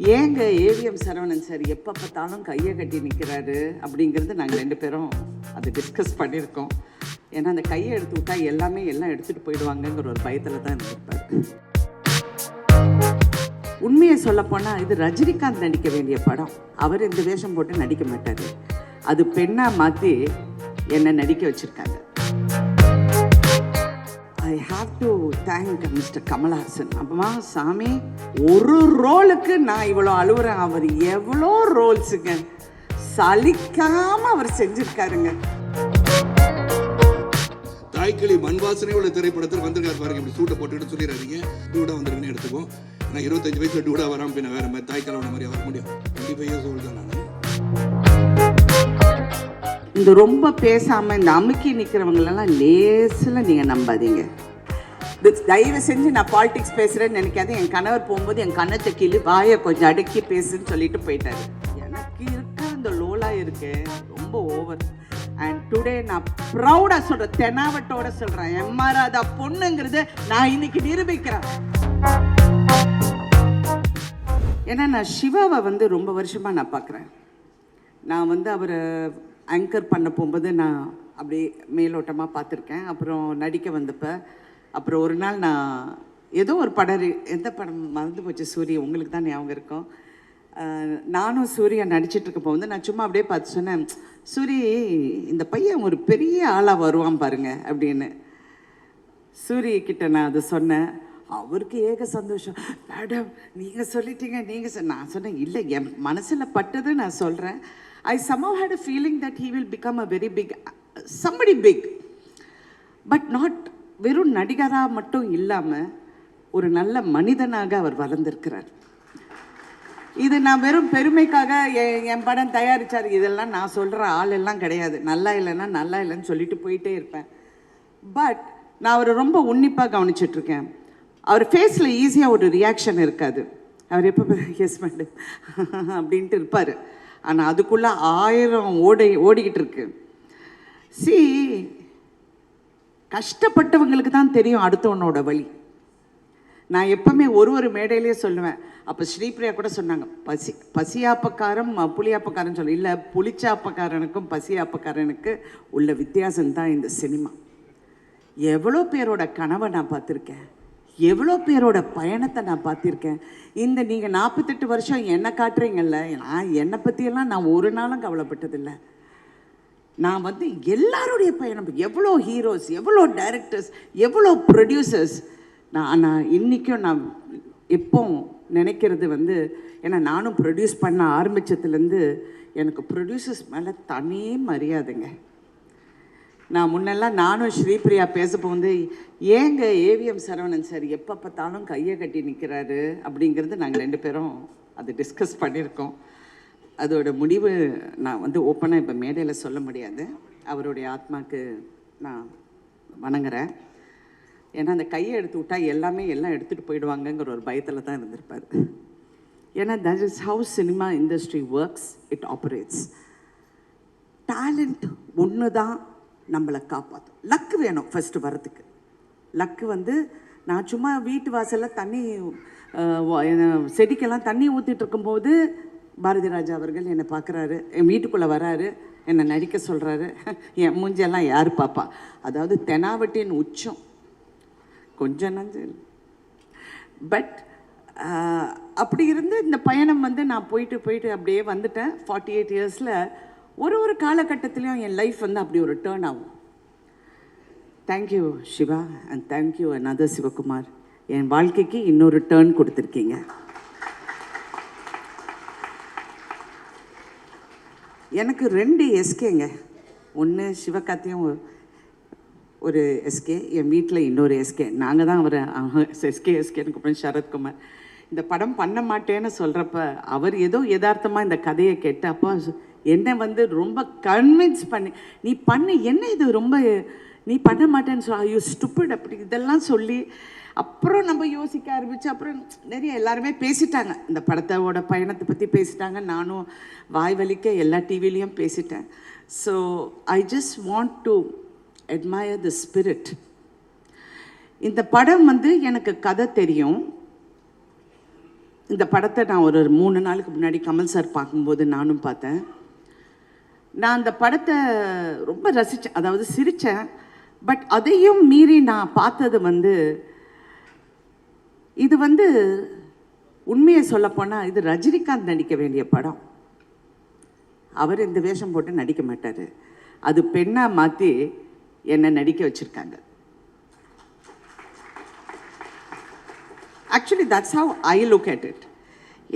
ஏங்க AVM Saravanan sir எப்போ பார்த்தாலும் கையை கட்டி நிற்கிறாரு அப்படிங்கிறது நாங்கள் 2 பேரும் அதை டிஸ்கஸ் பண்ணியிருக்கோம். ஏன்னா அந்த கையை எடுத்து விட்டா எல்லாம் எடுத்துகிட்டு போயிடுவாங்கங்கிற ஒரு பயத்தில் தான் இருந்திருப்பார். உண்மையை சொல்லப்போனால் இது ரஜினிகாந்த் நடிக்க வேண்டிய படம். அவர் இந்த வேஷம் போட்டு நடிக்க மாட்டார். அது பெண்ணாக மாற்றி என்னை நடிக்க வச்சுருக்காங்க. I have to thank mister Kamal Haasan. அப்பமா சாமி, ஒரு ரோலுக்கு நான் இவ்வளோ அழுவுறேன். அவர் எவ்வளோ ரோல்ஸுங்க சலிக்காமல் அவர் செஞ்சுருக்காருங்க. தாய்க்கிளி மண் வாசனை உள்ள திரைப்படத்தில் வந்திருக்காரு பாருங்க. இப்படி சூட்டை போட்டுக்கிட்டு சொல்லிடுறாங்க டூடா வந்துருக்குன்னு எடுத்துக்கோ. நான் 25 வயசுல டூடா வராமல் பின்ன வேற மாதிரி தாய்க்கலோட மாதிரி வர முடியும். 25 years old தான் நான். இந்த ரொம்ப பேசாமல் இந்த அமுக்கி நிற்கிறவங்களெல்லாம் லேசில் நீங்கள் நம்பாதீங்க. தயவு செஞ்சு நான் பாலிடிக்ஸ் பேசுகிறேன்னு நினைக்காது. என் கணவர் போகும்போது என் கண்ணத்தை கீழே வாயை கொஞ்சம் அடக்கி பேசுன்னு சொல்லிட்டு போயிட்டாரு. எனக்கு இருக்க அந்த லோலா இருக்கு ரொம்ப ஓவர். அண்ட் டுடே நான் ப்ரௌடாக சொல்கிறேன், தெனாவட்டோட சொல்கிறேன், எம்மாராதா பொண்ணுங்கிறது நான் இன்னைக்கு நிரூபிக்கிறேன். ஏன்னா நான் சிவாவை ரொம்ப வருஷமாக நான் பார்க்குறேன். நான் அவரை ஆங்கர் பண்ண போகும்போது நான் அப்படியே மேலோட்டமாக பார்த்துருக்கேன். அப்புறம் நடிக்க வந்தப்போ அப்புறம் ஒரு நாள் நான் ஏதோ ஒரு படம், எந்த படம் மறந்து போச்சு, சூரிய, உங்களுக்கு தான் ஞாபகம் இருக்கும். நானும் சூர்யா நடிச்சிட்ருக்கப்போ நான் சும்மா அப்படியே பார்த்து சொன்னேன், சூரி இந்த பையன் ஒரு பெரிய ஆளாக வருவான் பாருங்க அப்படின்னு. சூரியக்கிட்ட நான் அதை சொன்னேன். அவருக்கு ஏக சந்தோஷம். மேடம் நீங்கள் சொல்லிட்டீங்க, நீங்கள் நான் சொன்னேன், இல்லை என் மனசில் பட்டது நான் சொல்கிறேன். I somehow had a feeling that he will become a very big, somebody big, but not வெறும் நடிகராக மட்டும் இல்லாமல் ஒரு நல்ல மனிதனாக அவர் வளர்ந்திருக்கிறார். இது நான் வெறும் பெருமைக்காக என் படம் தயாரித்தார் இதெல்லாம் நான் சொல்கிற ஆள் எல்லாம் கிடையாது. நல்லா இல்லைன்னா நல்லா இல்லைன்னு சொல்லிட்டு போயிட்டே இருப்பேன். பட் நான் அவரை ரொம்ப உன்னிப்பாக கவனிச்சிட்ருக்கேன். அவர் ஃபேஸில் ஈஸியாக ஒரு ரியாக்ஷன் இருக்காது. அவர் எப்போ எஸ் மேடம் அப்படின்ட்டு இருப்பார். ஆனால் அதுக்குள்ளே 1000 ஓடிக்கிட்டு இருக்கு. கஷ்டப்பட்டவங்களுக்கு தான் தெரியும் அடுத்தவனோட வழி. நான் எப்பவுமே ஒரு மேடையிலே சொல்லுவேன். அப்போ ஸ்ரீபிரியா கூட சொன்னாங்க, பசியாப்பக்காரன் புளியாப்பக்காரன் சொல்லி, இல்லை புளிச்சாப்பக்காரனுக்கும் பசியாப்பக்காரனுக்கு உள்ள வித்தியாசம்தான் இந்த சினிமா. எவ்வளோ பேரோட கனவை நான் பார்த்துருக்கேன், எவ்வளோ பேரோட பயணத்தை நான் பார்த்துருக்கேன். இந்த நீங்கள் 48 வருஷம் என்னை காட்டுறீங்கல்ல, நான் என்னை பற்றியெல்லாம் நான் ஒரு நாளும் கவலைப்பட்டதில்லை. நான் எல்லாருடைய பயணம், எவ்வளோ ஹீரோஸ், எவ்வளோ டைரக்டர்ஸ், எவ்வளோ ப்ரொடியூசர்ஸ். நான் இன்றைக்கும் நான் எப்போ நினைக்கிறது ஏன்னா நானும் ப்ரொடியூஸ் பண்ண ஆரம்பித்ததுலேருந்து எனக்கு ப்ரொடியூசர்ஸ் மேலே தனி மரியாதைங்க. நான் முன்னெல்லாம் நானும் ஸ்ரீபிரியா பேசப்போ ஏங்க ஏவிஎம் சரவணன் சார் எப்போ பார்த்தாலும் கையை கட்டி நிற்கிறாரு அப்படிங்கிறது நாங்கள் 2 பேரும் அதை டிஸ்கஸ் பண்ணியிருக்கோம். அதோட முடிவு நான் ஓப்பனாக இப்போ மேடையில் சொல்ல முடியாது. அவருடைய ஆத்மாக்கு நான் வணங்குறேன். ஏன்னா அந்த கையை எடுத்து விட்டா எல்லாம் எடுத்துகிட்டு போயிடுவாங்கங்கிற ஒரு பயத்தில் தான் இருந்திருப்பார். ஏன்னா that is how cinema industry works, it operates. Talent ஒன்று தான் நம்மளை காப்பாற்றும். லக்கு வேணும் ஃபஸ்ட்டு வரத்துக்கு. லக்கு நான் சும்மா வீட்டு வாசலில் தண்ணி செடிக்கெல்லாம் தண்ணி ஊற்றிட்டு இருக்கும்போது பாரதி ராஜா அவர்கள் என்னை பார்க்குறாரு, என் வீட்டுக்குள்ளே வராரு, என்னை நடிக்க சொல்கிறாரு. என் மூஞ்செல்லாம் யார் பாப்பா? அதாவது தெனாவட்டின் உச்சம் கொஞ்சம் நஞ்சு. பட் அப்படி இருந்து இந்த பயணம் நான் போயிட்டு அப்படியே வந்துட்டேன். 48 இயர்ஸில் ஒரு காலகட்டத்திலையும் என் லைஃப் அப்படி ஒரு டேர்ன் ஆகும். Thank you Siva and thank you another Sivakumar. என் வாழ்க்கைக்கு இன்னொரு டேர்ன் கொடுத்துருக்கீங்க. எனக்கு 2 எஸ்கேங்க. ஒன்று சிவகார்த்தியும் ஒரு எஸ்கே, என் வீட்டில் இன்னொரு எஸ்கே. நாங்கள் தான் அவரை எஸ்கேன்னு கூப்பிடுறேன், சரத்குமார். இந்த படம் பண்ண மாட்டேன்னு சொல்கிறப்ப அவர் ஏதோ யதார்த்தமாக இந்த கதையை கேட்டு அப்போ என்னை ரொம்ப கன்வின்ஸ் பண்ணி என்ன இது ரொம்ப நீ பண்ண மாட்டேன்னு யூ ஸ்டூபிட் அப்படி இதெல்லாம் சொல்லி அப்புறம் நம்ம யோசிக்க ஆரம்பிச்சு. அப்புறம் நிறைய எல்லாருமே பேசிட்டாங்க, இந்த படத்தோட பயணத்தை பற்றி பேசிட்டாங்க. நானும் வாய் வலிக்க எல்லா டிவிலையும் பேசிட்டேன். So I just want to admire the spirit. இந்த படம் எனக்கு கதை தெரியும், இந்த படத்தை நான் ஒரு 3 நாளுக்கு முன்னாடி கமல் சார் பார்க்கும்போது நானும் பார்த்தேன். நான் அந்த படத்தை ரொம்ப ரசித்தேன், அதாவது சிரித்தேன். பட் அதையும் மீறி நான் பார்த்தது வந்து, இது வந்து உண்மையை சொல்லப்போனால் இது ரஜினிகாந்த் நடிக்க வேண்டிய படம். அவர் இந்த வேஷம் போட்டு நடிக்க மாட்டார். அது பெண்ணாக மாற்றி என்னை நடிக்க வச்சுருக்காங்க. Actually that's how I look at it.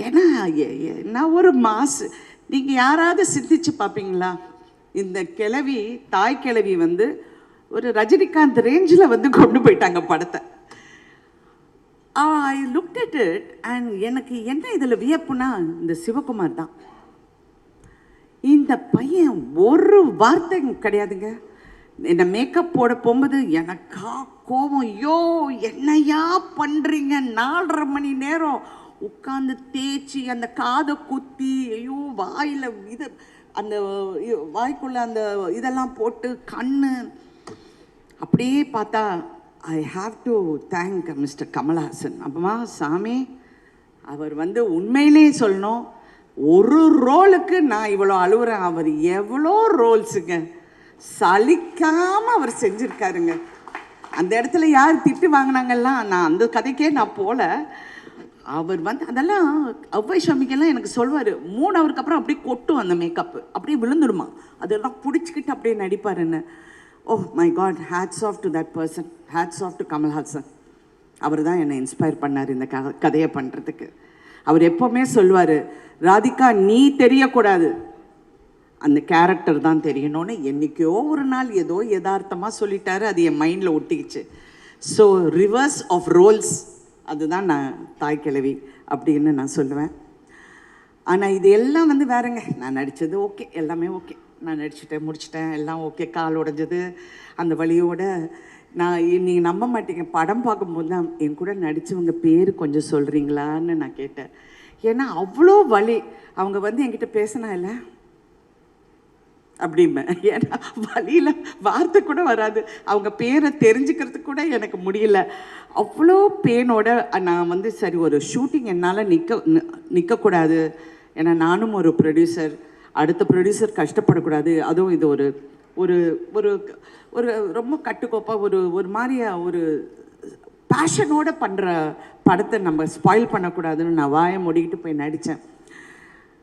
ஏன்னா நான் ஒரு மாசு. நீங்கள் யாராவது சிந்திச்சு பார்ப்பீங்களா? இந்த கிழவி, தாய் கிழவி வந்து ஒரு ரஜினிகாந்த் ரேஞ்சில் வந்து கொண்டு போயிட்டாங்க படத்தை. I look at it and எனக்கு என்ன இதில் வியப்புனா, இந்த சிவகுமார் தான். இந்த பையன் ஒரு வார்த்தை கிடையாதுங்க. என்னை மேக்கப் போட போகும்போது எனக்கா கோபம். ஐயோ என்னையா பண்ணுறீங்க? 4.5 மணி நேரம் உட்காந்து தேய்ச்சி அந்த காதை குத்தி, ஐயோ வாயில் இது அந்த வாய்க்குள்ள அந்த இதெல்லாம் போட்டு கண்ணு அப்படியே பார்த்தா I have to thank mister Kamal Haasan. அப்பமா சாமி, அவர் வந்து உண்மையிலே சொல்லணும், ஒரு ரோலுக்கு நான் இவ்வளோ அழுவுறேன். அவர் எவ்வளோ ரோல்ஸுங்க சலிக்காமல் அவர் செஞ்சுருக்காருங்க. அந்த இடத்துல யார் திட்டு வாங்கினாங்கல்லாம் நான் அந்த கதைக்கே நான் போல. அவர் வந்து அதெல்லாம் அவ்வை சாமிக்கெல்லாம் எனக்கு சொல்வார். 3 ஹவருக்கு அப்புறம் அப்படியே கொட்டும் அந்த மேக்கப்பு, அப்படியே விழுந்துடுமா. அதெல்லாம் பிடிச்சிக்கிட்டு அப்படியே நடிப்பாருன்னு. Oh my god, hats off to that person, hats off to Kamal Haasan. அவர் தான் என்னை இன்ஸ்பயர் பண்ணார் இந்த கதையை பண்ணுறதுக்கு. அவர் எப்போவுமே சொல்வார், ராதிகா நீ தெரியக்கூடாது, அந்த கேரக்டர் தான் தெரியணும்னு. என்றைக்கோ ஒரு நாள் ஏதோ யதார்த்தமாக சொல்லிட்டாரு, அது என் மைண்டில் ஒட்டிக்கிச்சு. ஸோ ரிவர்ஸ் ஆஃப் ரோல்ஸ், அதுதான் நான் தாய் கிழவி அப்படின்னு நான் சொல்லுவேன். ஆனால் இது எல்லாம் வந்து வேறங்க. நான் நடித்தது ஓகே, எல்லாமே ஓகே, நான் நடிச்சுட்டேன், முடிச்சிட்டேன், எல்லாம் ஓகே. கால் உடைஞ்சது அந்த வழியோட நான், நீங்கள் நம்ப மாட்டீங்க, படம் பார்க்கும்போது தான் என் கூட நடித்தவங்க பேர் கொஞ்சம் சொல்கிறீங்களான்னு நான் கேட்டேன். ஏன்னா அவ்வளோ வலி. அவங்க வந்து என்கிட்ட பேசினா இல்லை அப்படிம்பேன். ஏன்னா வழியில் வார்த்தை கூட வராது, அவங்க பேரை தெரிஞ்சுக்கிறதுக்கு கூட எனக்கு முடியல. அவ்வளோ பெயினோட நான் வந்து சரி ஒரு ஷூட்டிங் என்னால் நிற்கக்கூடாது. ஏன்னா நானும் ஒரு ப்ரொடியூசர், அடுத்த ப்ரொடியூசர் கஷ்டப்படக்கூடாது. அதுவும் இது ஒரு ஒரு ஒரு ஒரு ரொம்ப கட்டுக்கோப்பாக ஒரு மாதிரியா ஒரு பேஷனோடு பண்ணுற படத்தை நம்ம ஸ்பாயில் பண்ணக்கூடாதுன்னு நான் வாயை மூடிக்கிட்டு போய் நடித்தேன்.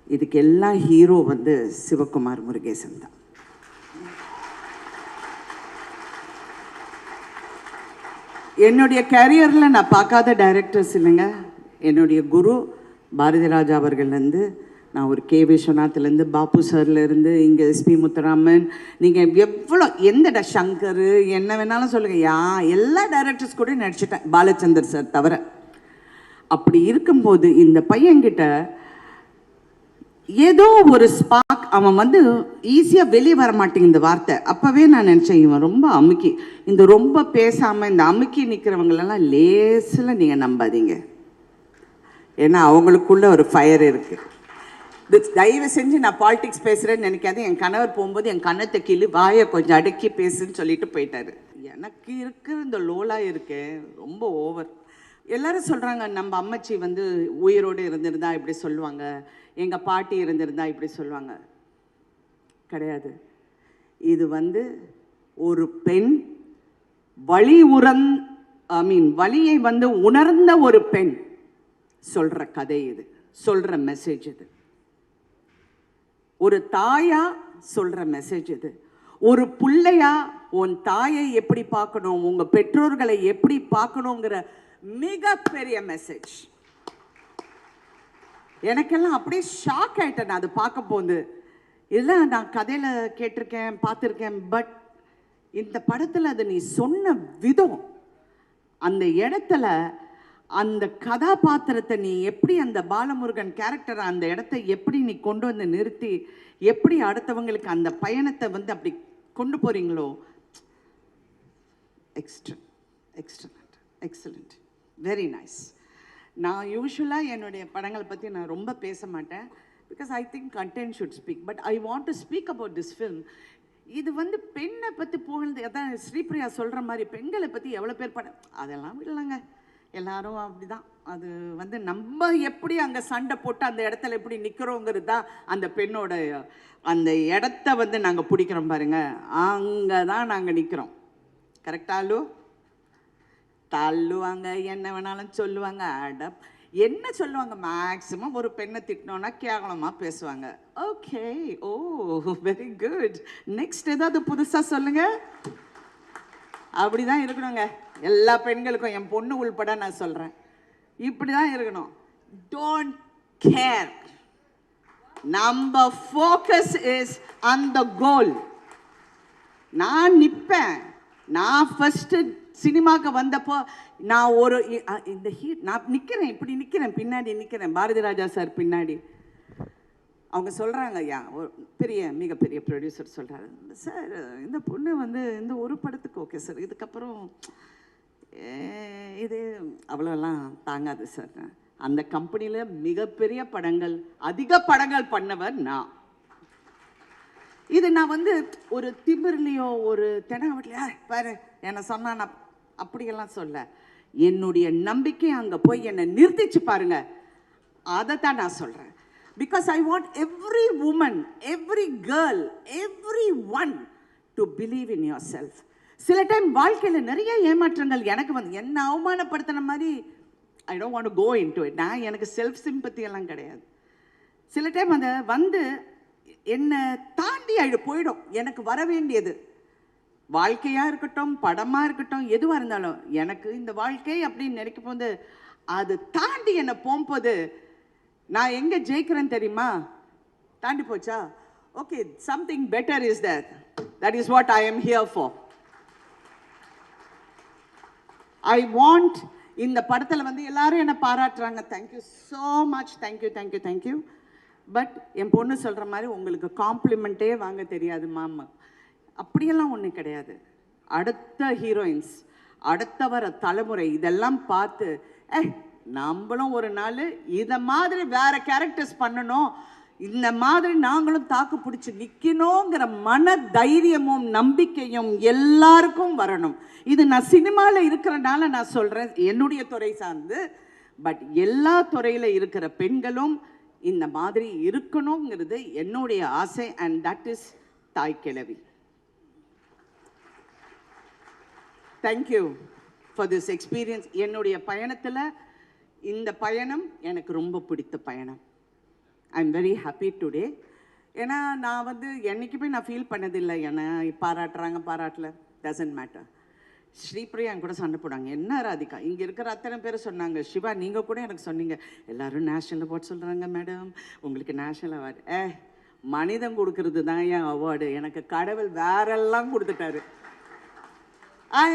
இதுக்கு எல்லாம் ஹீரோ வந்து சிவகுமார் முருகேசன் தான். என்னுடைய கேரியரில் நான் பார்க்காத டைரக்டர்ஸ் இல்லைங்க. என்னுடைய குரு பாரதி ராஜா அவர்கள்லேருந்து, நான் ஒரு கே விஸ்வநாத்லேருந்து, பாபு சார்லேருந்து, இங்கே எஸ்பி முத்துராமன், நீங்கள் எவ்வளோ எந்த சங்கர் என்ன வேணாலும் சொல்லுங்கள், எல்லா டைரக்டர்ஸ் கூட நடிச்சிட்டேன், பாலச்சந்தர் சார் தவிர. அப்படி இருக்கும்போது இந்த பையன்கிட்ட ஏதோ ஒரு ஸ்பார்க், அவன் வந்து ஈஸியாக வெளியே வர மாட்டேங்க இந்த வார்த்தை. அப்போவே நான் நினச்சேன், இவன் ரொம்ப அமுக்கி, இந்த ரொம்ப பேசாமல் இந்த அமுக்கி நிற்கிறவங்களெல்லாம் லேசில் நீங்கள் நம்பாதீங்க. ஏன்னா அவங்களுக்குள்ள ஒரு ஃபயர் இருக்குது. தயவு செஞ்சு நான் பாலிடிக்ஸ் பேசுகிறேன்னு நினைக்காது. என் கணவர் போகும்போது என் கண்ணத்தை கிள்ளி வாயை கொஞ்சம் அடக்கி பேசுன்னு சொல்லிட்டு போயிட்டாரு. எனக்கு இருக்கிற இந்த லோலா இருக்கே ரொம்ப ஓவர். எல்லாரும் சொல்கிறாங்க, நம்ம அம்மச்சி வந்து உயிரோடு இருந்திருந்தா இப்படி சொல்லுவாங்க, எங்கள் பாட்டி இருந்திருந்தா இப்படி சொல்லுவாங்க. கிடையாது. இது வந்து ஒரு பெண் வலியை வந்து உணர்ந்த ஒரு பெண் சொல்கிற கதை இது, சொல்கிற மெசேஜ் இது. ஒரு தாயா சொல்கிற மெசேஜ் இது. ஒரு பிள்ளையா உன் தாயை எப்படி பார்க்கணும், உங்கள் பெற்றோர்களை எப்படி பார்க்கணுங்கிற மிகப்பெரிய மெசேஜ். எனக்கெல்லாம் அப்படியே ஷாக் ஆகிட்டேன் நான் அதை பார்க்க போது. இதெல்லாம் நான் கதையில் கேட்டிருக்கேன், பார்த்துருக்கேன். பட் இந்த படத்தில் அது நீ சொன்ன விதம், அந்த இடத்துல அந்த கதாபாத்திரத்தை நீ எப்படி, அந்த பாலமுருகன் கேரக்டரை அந்த இடத்த எப்படி நீ கொண்டு வந்து நிறுத்தி, எப்படி அடுத்தவங்களுக்கு அந்த பயணத்தை வந்து அப்படி கொண்டு போகிறீங்களோ, எக்ஸலண்ட், வெரி நைஸ். நான் யூஸ்வலாக என்னுடைய படங்களை பற்றி நான் ரொம்ப பேச மாட்டேன், because I think content should speak. But I want to speak about this film. இது வந்து பெண்ணை பற்றி புகழ்ந்து, அதான் ஸ்ரீபிரியா சொல்கிற மாதிரி பெண்களை பற்றி எவ்வளோ பேர் படம், அதெல்லாம் விடலாங்க. எல்லாரும் அப்படிதான். அது வந்து நம்ம எப்படி அங்கே சண்டை போட்டு அந்த இடத்துல எப்படி நிற்கிறோங்கிறது தான் அந்த பெண்ணோட அந்த இடத்த வந்து நாங்கள் பிடிக்கிறோம் பாருங்க, அங்கே தான் நாங்கள் நிற்கிறோம். கரெக்டாலு தள்ளுவாங்க, என்ன வேணாலும் சொல்லுவாங்க. என்ன சொல்லுவாங்க, மேக்ஸிமம் ஒரு பெண்ணை திட்டினோன்னா கேவலமாக பேசுவாங்க. ஓகே, ஓ வெரி குட், நெக்ஸ்ட் ஏதாவது புதுசாக சொல்லுங்க. அப்படி தான் இருக்கணுங்க எல்லா பெண்களுக்கும், என் பொண்ணு உள்பட நான் சொல்கிறேன், இப்படி தான் இருக்கணும். டோன்ட் கேர், நம்ம ஃபோக்கஸ் இஸ் ஆன் த கோல். நான் நிற்பேன். நான் ஃபஸ்ட்டு சினிமாவுக்கு வந்தப்போ நான் ஒரு இந்த ஹீட் நான் நிற்கிறேன், இப்படி நிற்கிறேன், பின்னாடி நிற்கிறேன், பாரதி ராஜா சார் பின்னாடி. அவங்க சொல்கிறாங்க, ஐயா ஒரு பெரிய மிகப்பெரிய ப்ரொடியூசர் சொல்கிறாரு, சார் இந்த பொண்ணு வந்து இந்த ஒரு படத்துக்கு ஓகே சார், இதுக்கப்புறம் இது அவ்வளோலாம் தாங்காது சார். அந்த கம்பெனியில் மிகப்பெரிய படங்கள், அதிக படங்கள் பண்ணவர் நான். இது நான் வந்து ஒரு திமிர்லையோ ஒரு தெனாவட்லையோ பாரு என்னை சொன்னா நான் அப்படியெல்லாம் சொல்ல, என்னுடைய நம்பிக்கை அங்கே போய் என்னை நிறுத்திச்சு பாருங்க, அதை தான் நான் சொல்கிறேன். Because I want every woman, every girl, every one to believe in yourself. சில டைம் வாழ்க்கையில் நிறைய ஏமாற்றங்கள் எனக்கு வந்து என்ன அவமானப்படுத்தின மாதிரி, I don't want to go into it. நான் எனக்கு செல்ஃப் சிம்பத்தி எல்லாம் கிடையாது. சில டைம் அதை வந்து என்னை தாண்டி போயிடும். எனக்கு வர வேண்டியது வாழ்க்கையாக இருக்கட்டும், படமாக இருக்கட்டும், எதுவாக இருந்தாலும் எனக்கு இந்த வாழ்க்கை அப்படின்னு நினைக்கும் போது அது தாண்டி என்னை போகும்போது நான் எங்கே ஜெயிக்கிறேன்னு தெரியுமா? தாண்டி போச்சா, okay, something better is there. That is what I am here for. I want, இந்த படத்தில் வந்து எல்லாரும் என்னை பாராட்டுறாங்க, thank you so much, thank you thank you thank you. But என் பொண்ணு சொல்கிற மாதிரி உங்களுக்கு காம்ப்ளிமெண்ட்டே வாங்க தெரியாது மாமா, அப்படியெல்லாம் ஒன்றும் கிடையாது. அடுத்த ஹீரோயின்ஸ், அடுத்த வர தலைமுறை இதெல்லாம் பார்த்து நம்மளும் ஒரு நாள் இதை மாதிரி வேற கேரக்டர்ஸ் பண்ணணும், இந்த மாதிரி நாங்களும் தாக்கு பிடிச்சி நிற்கணுங்கிற மன தைரியமும் நம்பிக்கையும் எல்லாருக்கும் வரணும். இது நான் சினிமாவில் இருக்கிறனால நான் சொல்கிறேன், என்னுடைய துறை சார்ந்து. பட் எல்லா துறையில் இருக்கிற பெண்களும் இந்த மாதிரி இருக்கணுங்கிறது என்னுடைய ஆசை. அண்ட் தட் இஸ் தாய் கிழவி. Thank you for this experience. என்னுடைய பயணத்தில் இந்த பயணம் எனக்கு ரொம்ப பிடித்த பயணம். I am very happy today. ஏன்னா நான் வந்து என்றைக்குமே நான் ஃபீல் பண்ணதில்லை, என்னை பாராட்டுறாங்க பாராட்டல, டசன்ட் மேட்டர். ஸ்ரீபிரியா கூட சண்டை போடாங்க, என்ன ராதிகா, இங்கே இருக்கிற அத்தனை பேர் சொன்னாங்க, சிவா நீங்கள் கூட எனக்கு சொன்னீங்க, எல்லாரும் நேஷ்னல் அவார்ட் சொல்கிறாங்க மேடம், உங்களுக்கு நேஷ்னல் அவார்டு. மனிதன் கொடுக்கறது தான் என் அவார்டு, எனக்கு கடவுள் வேறெல்லாம் கொடுத்துட்டாரு. I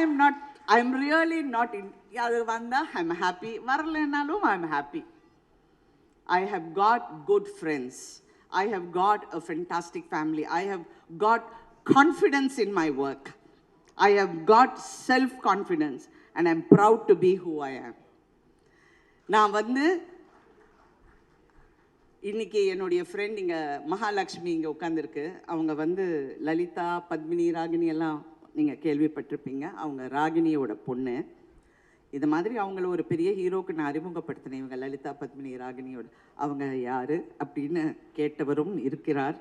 am really not in. அது வந்தால் ஐ எம் ஹாப்பி, வரலைன்னாலும் I am happy. I have got good friends. I have got a fantastic family. I have got confidence in my work. I have got self-confidence and I'm proud to be who I am. நான் வந்து இன்னைக்கு என்னுடைய friend இங்கே மகாலட்சுமி இங்கே உட்காந்துருக்கு. அவங்க வந்து லலிதா, பத்மினி, ராகினி எல்லாம் நீங்கள் கேள்விப்பட்டிருப்பீங்க. அவங்க ராகினியோட பொண்ணு. இது மாதிரி அவங்கள ஒரு பெரிய ஹீரோக்கு நான் அறிமுகப்படுத்தினேன். இவங்க லலிதா, பத்மினி, ராகினியோட. அவங்க யார் அப்படின்னு கேட்டவரும் இருக்கிறார்,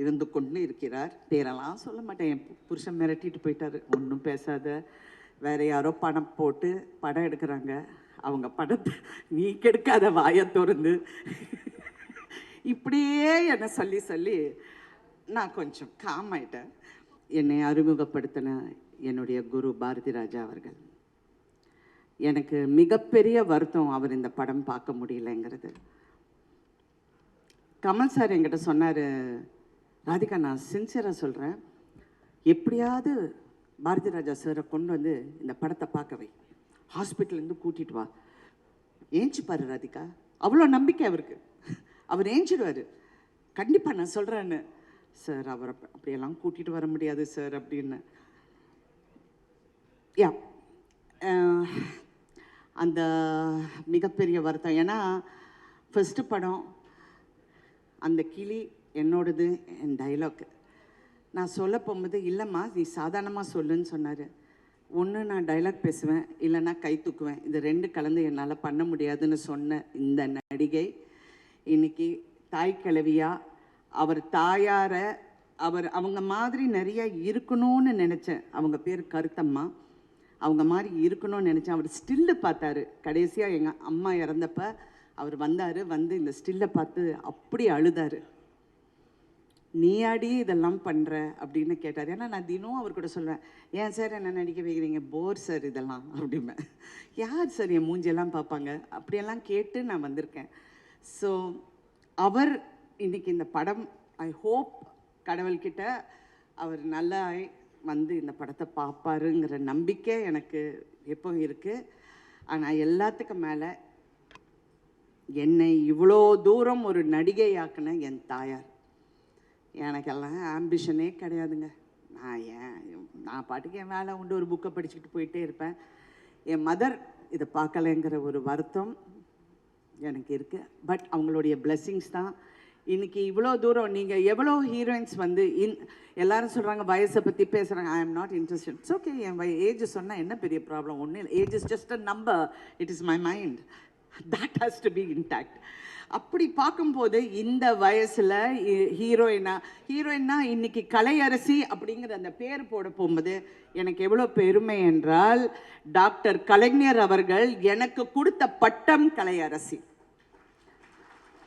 இருந்து கொண்டு இருக்கிறார். பேரெல்லாம் சொல்ல மாட்டேன், என் புருஷன் மிரட்டிட்டு போயிட்டார், ஒன்றும் பேசாத. வேற யாரோ பணம் போட்டு படம் எடுக்கிறாங்க, அவங்க படத்தை நீ கெடுக்காத, வாயை திறந்து இப்படியே என்னை சொல்லி சொல்லி நான் கொஞ்சம் காம் ஆயிட்டேன். என்னை அறிமுகப்படுத்தின என்னுடைய குரு பாரதி ராஜா அவர்கள். எனக்கு மிகப்பெரிய வருத்தம் அவர் இந்த படம் பார்க்க முடியலைங்கிறது. கமல் சார் என்கிட்ட சொன்னார், ராதிகா நான் சின்சியராக சொல்கிறேன், எப்படியாவது பாரதி ராஜா சாரை கொண்டு வந்து இந்த படத்தை பார்க்க வை, ஹாஸ்பிட்டல்லேருந்து கூட்டிகிட்டு வா, ஏஞ்சிப்பார் ராதிகா, அவ்வளோ நம்பிக்கை அவருக்கு, அவர் ஏஞ்சிடுவார், கண்டிப்பாக நான் சொல்கிறேன்னு. சார் அவரை அப்படியெல்லாம் கூட்டிகிட்டு வர முடியாது சார் அப்படின்னு. யா அந்த மிகப்பெரிய வருத்தம். ஏன்னா ஃபஸ்ட்டு படம், அந்த கிளி என்னோடது, என் டைலாக் நான் சொல்ல போகும்போது, இல்லைம்மா நீ சாதாரணமாக சொல்லுன்னு சொன்னார். ஒன்று நான் டைலாக் பேசுவேன், இல்லைன்னா கை தூக்குவேன். இது 2 கலந்து என்னால் பண்ண முடியாதுன்னு சொன்ன இந்த நடிகை இன்னைக்கு தாய் கிழவியா, அவர் தாயாரை அவங்க மாதிரி நிறைய இருக்கணும்னு நினச்சேன். அவங்க பேர் கருத்தம்மா. அவங்க மாதிரி இருக்கணும்னு நினச்சேன். அவர் ஸ்டில்லு பார்த்தாரு. கடைசியாக எங்கள் அம்மா இறந்தப்ப அவர் வந்தார். வந்து இந்த ஸ்டில்லை பார்த்து அப்படி அழுதார். நீ அடி இதெல்லாம் பண்ணுற அப்படின்னு கேட்டார். ஏன்னா நான் தினம் அவர் கூட சொல்லுவேன், ஏன் சார் என்ன நடிக்க வைக்கிறீங்க, போர் சார் இதெல்லாம் அப்படிம்பேன். யார் சார் என் மூஞ்செல்லாம் பார்ப்பாங்க, அப்படியெல்லாம் கேட்டு நான் வந்திருக்கேன். ஸோ அவர் இன்னைக்கு இந்த படம், ஐ ஹோப் கடவுள்கிட்ட அவர் நல்லா வந்து இந்த படத்தை பார்ப்பாருங்கிற நம்பிக்கை எனக்கு எப்போ இருக்குது. ஆனால் எல்லாத்துக்கும் மேலே என்னை இவ்வளோ தூரம் ஒரு நடிகையாக்குன என் தாயார். எனக்கெல்லாம் ஆம்பிஷனே கிடையாதுங்க. நான் பாட்டுக்கு என் வேலை உண்டு, ஒரு புக்கை படிச்சுக்கிட்டு போயிட்டே இருப்பேன். என் மதர் இதை பார்க்கலைங்கிற ஒரு வருத்தம் எனக்கு இருக்குது. பட் அவங்களுடைய பிளெஸ்ஸிங்ஸ் தான் இன்னைக்கு இவ்வளோ தூரம். நீங்கள் எவ்வளோ ஹீரோயின்ஸ் வந்து எல்லாரும் சொல்கிறாங்க வயசை பற்றி பேசுகிறாங்க. I am not interested. It's okay. என் ஏஜ் சொன்னால் என்ன பெரிய ப்ராப்ளம்? ஒன்றும் இல்லை. Age is just a number. It is my mind. That has to be intact. அப்படி பார்க்கும்போது இந்த வயசில் ஹீரோயினா இன்னைக்கு கலையரசி அப்படிங்கிற அந்த பேர் போட போகும்போது எனக்கு எவ்வளோ பெருமை என்றால், டாக்டர் கலைஞர் அவர்கள் எனக்கு கொடுத்த பட்டம் கலையரசி.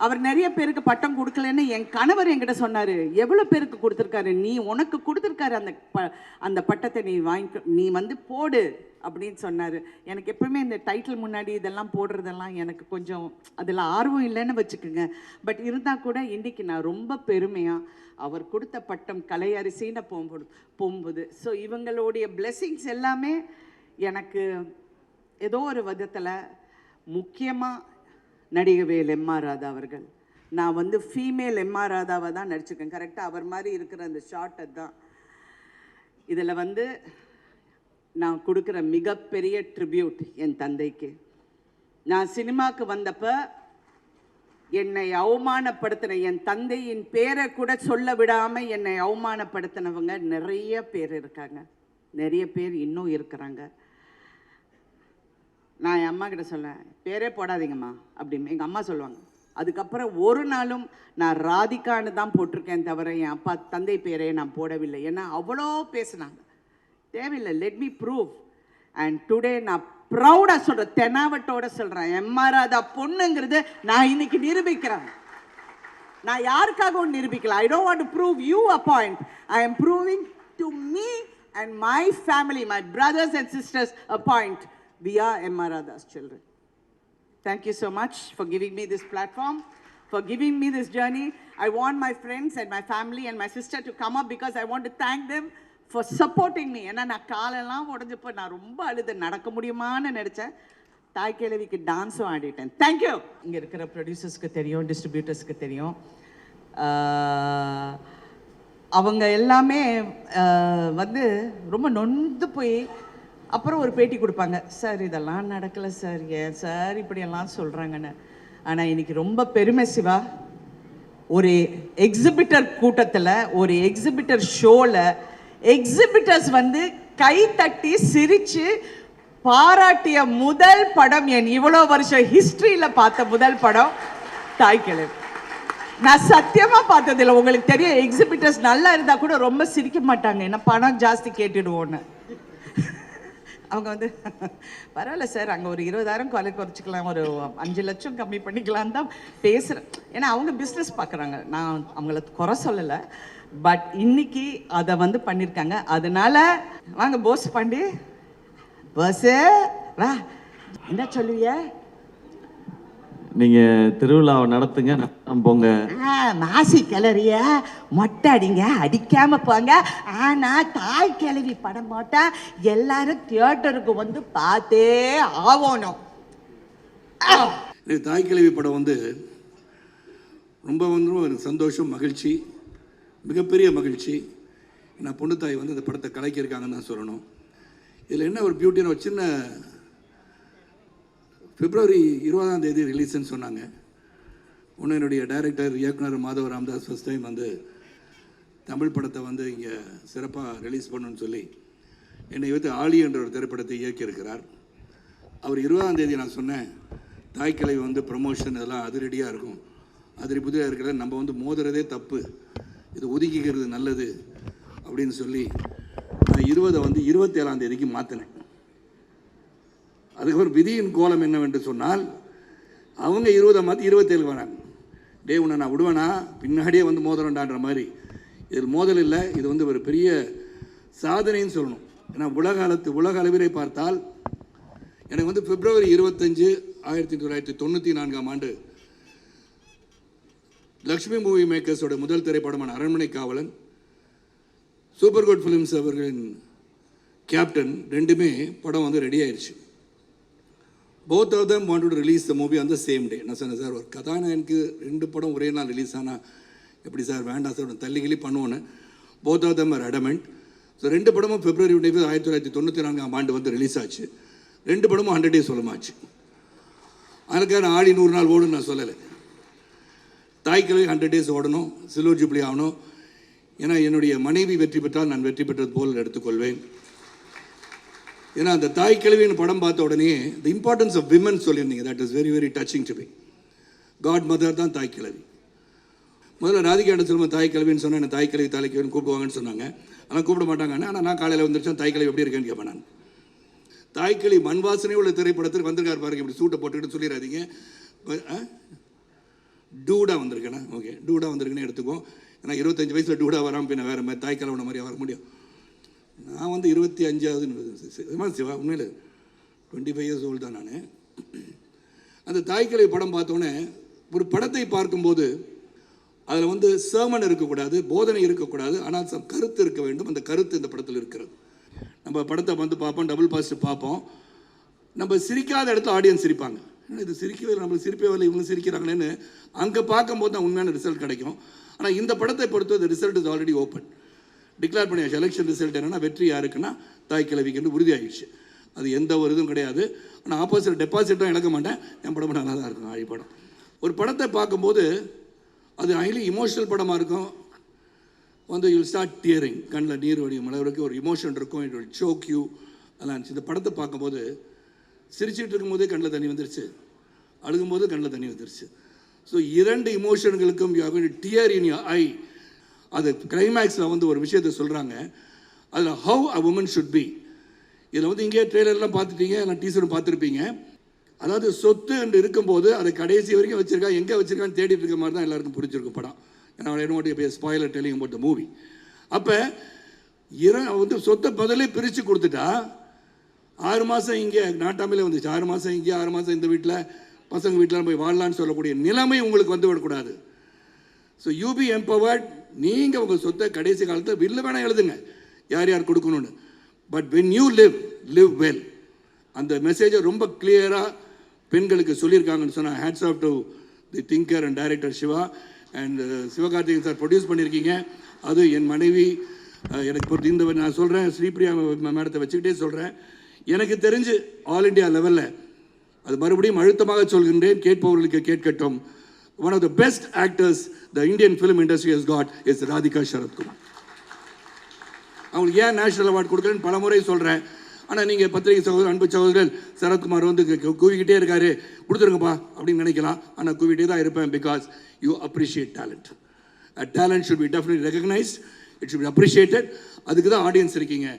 அவர் நிறைய பேருக்கு பட்டம் கொடுக்கலன்னு என் கணவர் என்கிட்ட சொன்னார். எவ்வளோ பேருக்கு கொடுத்துருக்காரு, உனக்கு கொடுத்துருக்காரு அந்த பட்டத்தை, நீ வந்து போடு அப்படின்னு சொன்னார். எனக்கு எப்பவுமே இந்த டைட்டில் முன்னாடி இதெல்லாம் போடுறதெல்லாம் எனக்கு கொஞ்சம் அதில் ஆர்வம் இல்லைன்னு வச்சுக்கோங்க. பட் இருந்தால் கூட இன்றைக்கி நான் ரொம்ப பெருமையாக அவர் கொடுத்த பட்டம் கலையரசின்னு போகும்போது ஸோ இவங்களுடைய பிளெஸ்ஸிங்ஸ் எல்லாமே எனக்கு ஏதோ ஒரு விதத்தில், முக்கியமாக நடிகவேல் எம்ஆர் ராதா அவர்கள். நான் வந்து ஃபீமேல் எம்ஆர் ராதாவை தான் நடிச்சிருக்கேன். கரெக்டாக அவர் மாதிரி இருக்கிற அந்த ஷார்ட்டை தான் இதில் வந்து நான் கொடுக்குற மிகப்பெரிய ட்ரிபியூட் என் தந்தைக்கு. நான் சினிமாவுக்கு வந்தப்போ என்னை அவமானப்படுத்தின, என் தந்தையின் பேரை கூட சொல்ல விடாமல் என்னை அவமானப்படுத்தினவங்க நிறைய பேர் இருக்காங்க. நிறைய பேர் இன்னும் இருக்கிறாங்க. நான் என் அம்மா கிட்ட சொல்லுவேன், பேரே போடாதீங்கம்மா அப்படின்னு. எங்கள் அம்மா சொல்லுவாங்க. அதுக்கப்புறம் ஒரு நாளும் நான் ராதிகான்னு தான் போட்டிருக்கேன் தவிர என் அப்பா தந்தை பேரே நான் போடவில்லை. ஏன்னா அவ்வளோ பேசுனாங்க. தேவையில்லை, let me prove. And today நான் ப்ரௌடாக சொல்கிறேன், தெனாவட்டோட சொல்கிறேன், எம்ஆர் ராதா பொண்ணுங்கிறது நான் இன்னைக்கு நிரூபிக்கிறேன். நான் யாருக்காகவும் நிரூபிக்கல. I don't want to prove you a point. I am proving to me and my family, my brothers and sisters a point. We are M.R. Radha's children. Thank you so much for giving me this platform, for giving me this journey. I want my friends and my family and my sister to come up because I want to thank them for supporting me. ஏன்னா நான் காலெல்லாம் உடஞ்சப்போ நான் ரொம்ப அழுது நடக்க முடியுமான்னு நினச்சேன். தாய் கேள்விக்கு டான்ஸும் ஆடிட்டேன். தேங்க்யூ. இங்கே இருக்கிற ப்ரொடியூசர்ஸ்க்கு தெரியும், டிஸ்ட்ரிபியூட்டர்ஸ்க்கு தெரியும். அவங்க எல்லாமே வந்து ரொம்ப நொந்து போய் அப்புறம் ஒரு பேட்டி கொடுப்பாங்க. சார் இதெல்லாம் நடக்கலை சார், ஏன் சார் இப்படியெல்லாம் சொல்கிறாங்கன்னு. ஆனால் இன்னைக்கு ரொம்ப பெருமை சிவா, ஒரு எக்ஸிபிட்டர் கூட்டத்தில், ஒரு எக்ஸிபிட்டர் ஷோவில் எக்ஸிபிட்டர்ஸ் வந்து கை தட்டி சிரித்து பாராட்டிய முதல் படம், என் இவ்வளோ வருஷம் ஹிஸ்ட்ரியில் பார்த்த முதல் படம் தாய் கிழவி. நான் சத்தியமாக பார்த்ததில்லை. உங்களுக்கு தெரியும், எக்ஸிபிட்டர்ஸ் நல்லா இருந்தால் கூட ரொம்ப சிரிக்க மாட்டாங்க, ஏன்னா பணம் ஜாஸ்தி கேட்டுடுவோன்னு. அவங்க வந்து பரவாயில்ல சார், அங்கே ஒரு 20,000 குறைச்சிக்கலாம், ஒரு 5 லட்சம் கம்மி பண்ணிக்கலான்னு தான் பேசுகிறேன். ஏன்னா அவங்க பிஸ்னஸ் பார்க்குறாங்க, நான் அவங்கள குறை சொல்லலை. பட் இன்னைக்கு அதை வந்து பண்ணியிருக்காங்க. அதனால வாங்க போஸ் பாண்டி, பஸ்ஸு வா, என்ன சொல்லுவிய? நீங்கள் திருவிழாவை நடத்துங்க, போங்க. மாசி கிளறிய மொட்டை அடிங்க, அடிக்காம போங்க. ஆனால் தாய் கிளவி படம் போட்டால் எல்லாரும் தியேட்டருக்கு வந்து பார்த்தே ஆகணும். தாய் கிழவி படம் வந்து ரொம்ப வந்து சந்தோஷம், மகிழ்ச்சி, மிகப்பெரிய மகிழ்ச்சி. நான் பொண்ணு தாய் வந்து இந்த படத்தை கலைக்கியிருக்காங்கன்னு தான் சொல்லணும். இதில் என்ன ஒரு பியூட்டின்னு, ஒரு சின்ன பிப்ரவரி 20ஆம் தேதி ரிலீஸ்ன்னு சொன்னாங்க. ஒன்று என்னுடைய டைரக்டர் இயக்குனர் மாதவ ராமதாஸ் ஃபஸ்ட் டைம் வந்து தமிழ் படத்தை வந்து இங்கே சிறப்பாக ரிலீஸ் பண்ணணும்னு சொல்லி என்னை வைத்து ஆளி என்ற ஒரு திரைப்படத்தை இயக்கியிருக்கிறார். அவர் 20ஆம் தேதி நான் சொன்னேன், தாய்க்கிழவி வந்து ப்ரமோஷன் அதெல்லாம் அதிரடியாக இருக்கும், புதிதாக இருக்கிறத நம்ம வந்து மோதுறதே தப்பு, இது ஒதுக்கிக்கிறது நல்லது அப்படின்னு சொல்லி நான் 20 வந்து 27ஆம் தேதிக்கு மாற்றினேன். அதுக்கப்புறம் விதியின் கோலம் என்னவென்று சொன்னால், அவங்க 20 மாற்றி 27 வராங்க. டே உன்னை நான் விடுவேனா, பின்னாடியே வந்து மோதிரண்டான்ற மாதிரி. இதில் மோதல் இல்லை, இது வந்து ஒரு பெரிய சாதனைன்னு சொல்லணும். ஏன்னா உலக அளவிலே பார்த்தால் எனக்கு வந்து பிப்ரவரி 25, 1994ஆம் ஆண்டு லக்ஷ்மி மூவி மேக்கர்ஸோட முதல் திரைப்படமான Aranmanai Kavalan, super good films அவர்களின் கேப்டன், ரெண்டுமே படம் வந்து ரெடி ஆயிடுச்சு. Both of them want to release the movie on the same day. நான் சொன்னேன், சார் ஒரு கதாநாயகனுக்கு 2 படம் ஒரே நாள் ரிலீஸ் ஆனால் எப்படி சார், வேண்டாம் சார், தள்ளிகிளி பண்ணுவோன்னு. Both of them are adamant. So 2 படமும் பிப்ரவரி 1994ஆம் ஆண்டு வந்து ரிலீஸ் ஆச்சு. 2 படமும் 100 days சொல்லமாச்சு. அதுக்காக நான் ஆடி 100 நாள் ஓடுன்னு நான் சொல்லலை. தாய்க்கிழவி 100 days ஓடணும், சில்வர் ஜூப்ளி ஆகணும். ஏன்னா என்னுடைய மனைவி வெற்றி பெற்றால் நான் வெற்றி பெற்றது போல் எடுத்துக்கொள்வேன். ஏன்னா அந்த தாய்க்கிழவின்னு படம் பார்த்த உடனே த இம்பார்ட்டன்ஸ் ஆஃப் விமன் சொல்லியிருந்தீங்க, that is very very touching to me. Godmother தான் தாய்க்கிழவி. முதல்ல ராதிகா சொல்லுவோம் தாய்க்கிழவின்னு சொன்னால் என்ன தாய்க்கிழவி தாய்க்கிழவின்னு கூப்பிடுவாங்கன்னு சொன்னாங்க. ஆனால் கூப்பிட மாட்டாங்கன்னு. ஆனால் நான் காலையில் வந்துருச்சேன், தாய்க்கிழவி எப்படி இருக்கேன்னு கேட்பேன் நான். தாய்க்கிழவி மண் வாசனை உள்ள திரைப்படத்துக்கு வந்திருக்காரு பாருங்க, இப்படி சூட்டை போட்டுக்கிட்டு சொல்லிடாதீங்க. டூடாக வந்திருக்கேண்ணா, ஓகே டூடாக வந்திருக்குன்னு எடுத்துக்கோ. ஏன்னா 25 வயசில் டூடாக வராமல் பின்ன வேறு மாதிரி தாய்க்கிழவனை மாதிரி வர முடியும். நான் வந்து 25ஆவது சிவா, உண்மையில் 25 years old தான் நான். அந்த தாய்க்கிழவி படம் பார்த்தோன்னே, ஒரு படத்தை பார்க்கும்போது அதில் வந்து சர்மன் இருக்கக்கூடாது, போதனை இருக்கக்கூடாது, ஆனால் கருத்து இருக்க வேண்டும். அந்த கருத்து இந்த படத்தில் இருக்கிறது. நம்ம படத்தை வந்து பார்ப்போம், டபுள் பாசிட்டிவ் பார்ப்போம். நம்ம சிரிக்காத இடத்துல ஆடியன்ஸ் சிரிப்பாங்க. இது சிரிக்கவே இல்லை, நம்மளுக்கு சிரிப்பே வரல, இவங்க சிரிக்கிறாங்களேன்னு அங்கே பார்க்கும்போது தான் உண்மையான ரிசல்ட் கிடைக்கும். ஆனால் இந்த படத்தை பொறுத்தவரை result is already open. Declare பண்ணியாச்சு. எலெக்ஷன் ரிசல்ட் என்னென்னா, வெற்றி யாருக்குன்னா தாய்க்கிழவிக்கு உறுதியாகிடுச்சு. அது எந்த ஒரு இதுவும் கிடையாது. ஆனால் ஆப்போசிட் டெபாசிட்டும் இழக்க மாட்டேன். என் படம் நல்லா தான் இருக்கும். ஆழி படம் ஒரு படத்தை பார்க்கும்போது அது ஹைலி இமோஷனல் படமாக இருக்கும். வந்து யூ ஸ்டார்ட் டியரிங், கண்ணில் நீர் வடியும் அளவுக்கு ஒரு இமோஷன் இருக்கும். It will choke you. அதெல்லாம் இருந்துச்சு. இந்த படத்தை பார்க்கும்போது சிரிச்சுட்டு இருக்கும்போதே கண்ணில் தண்ணி வந்துருச்சு, அழுகும்போது கண்ணில் தண்ணி வந்துருச்சு. ஸோ 2 இமோஷன்களுக்கும் you have tear in your eye. அது கிளைமேக்ஸில் வந்து ஒரு விஷயத்தை சொல்கிறாங்க. அதில் how a woman should be. இதில் வந்து இங்கே ட்ரெய்லர்லாம் பார்த்துட்டீங்க, எல்லாம் டீசரும் பார்த்துருப்பீங்க. அதாவது சொத்து என்று இருக்கும்போது அதை கடைசி வரைக்கும் வச்சிருக்கா, எங்கே வச்சிருக்கான்னு தேடிட்டு இருக்க மாதிரி தான் எல்லாருக்கும் பிடிச்சிருக்கும் படம். ஏன்னா அவளை ஸ்பாயிலர் டெல்லிங் போட்ட மூவி. அப்போ வந்து சொத்தை முதலே பிரித்து கொடுத்துட்டா 6 மாதம் இங்கே நாட்டாமலே வந்துச்சு, 6 மாதம் இங்கே 6 மாதம் இந்த வீட்டில் பசங்க வீட்டில் போய் வாழலான்னு சொல்லக்கூடிய நிலைமை உங்களுக்கு வந்து விடக்கூடாது. So you B empowered. நீங்கள் உங்கள் சொத்தை கடைசி காலத்தில் வில்ல வேணால் எழுதுங்க யார் யார் கொடுக்கணும்னு. But when you live well. அந்த மெசேஜை ரொம்ப கிளியராக பெண்களுக்கு சொல்லியிருக்காங்கன்னு சொன்னால் hats off to the thinker and director Siva and Sivakarthikeyan sir produce பண்ணியிருக்கீங்க. அது என் மனைவி எனக்கு பொறுத்து இந்த நான் சொல்கிறேன், ஸ்ரீபிரியா மேடத்தை வச்சுக்கிட்டே சொல்கிறேன். எனக்கு தெரிஞ்சு ஆல் இண்டியா லெவலில் அது மறுபடியும் அழுத்தமாக சொல்கின்றேன், கேட்பவர்களுக்கு கேட்கட்டும், one of the best actors the Indian film industry has got is Radhika Sarathkumar. அவங்களுக்கு ஏன் நேஷனல் அவார்டு கொடுக்குறேன்னு பல முறை சொல்கிறேன். ஆனால் நீங்கள் பத்திரிகை சகோதரர், அன்பு சகோதரர் சரத்குமார் வந்து கூவிக்கிட்டே இருக்காரு, கொடுத்துருங்கப்பா அப்படின்னு நினைக்கலாம். ஆனால் கூவிட்டே தான் இருப்பேன். Because you appreciate talent. Talent should be definitely recognised, it should be appreciated. அதுக்கு தான் ஆடியன்ஸ் இருக்கீங்க.